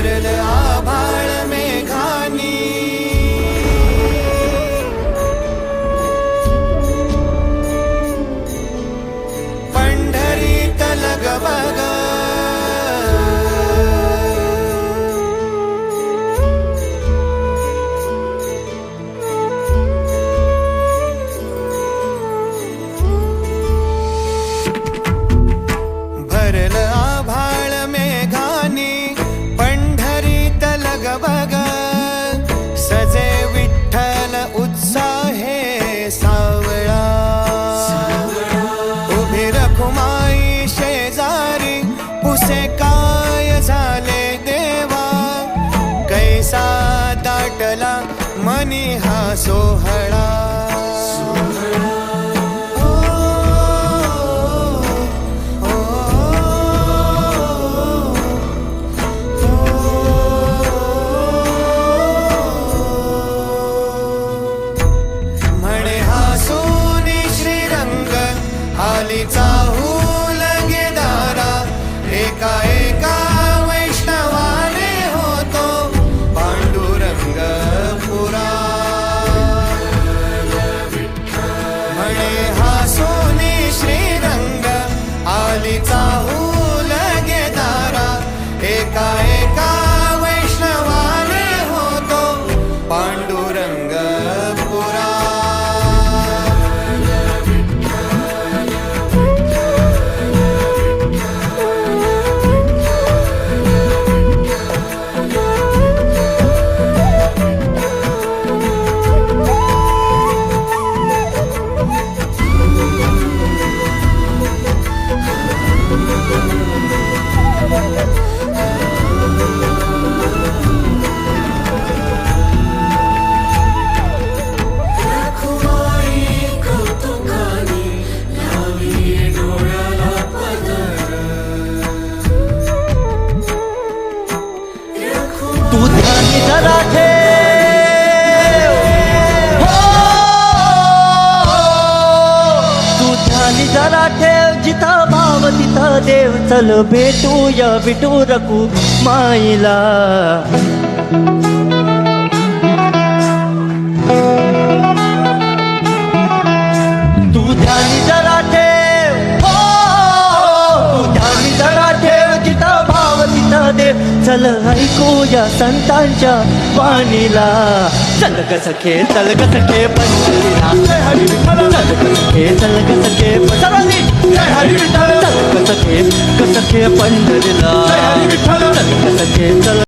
भरल आभाळ मेघानी पंढरीत लगबग भरल आभाळ मेघानी पंढरीत लगबग सजे विठ्ठल उत्साहे सावळा उभी रखुमाई शेजारी पुसे काय झाले देवा कैसा दाटला मनी हा सोहळा आलीचा हूल गेदारा एका एका वैष्णवाने होतो पांडुरंग पुरा म्हणे हा सोनी श्रीरंग आलीचा हूल गेदारा एका एका वैष्णवाने होतो पांडुरंग पुरा तू ध्यानी जरा ठेव तू ध्यानी जरा ठेव जिथं भाव तिथं देव चल भेटूया विठू रखू माईला तू ध्यानी जरा ठेव तू ध्यानी जरा ठेव जिथं भाव तिथं देव चल ऐकूया संतांच्या वाणीला चल ग सखे चल ग सखे पंढरीला चल ग सखे चल ग सखे चल ग सखे पंढरीला चल ग सखे चल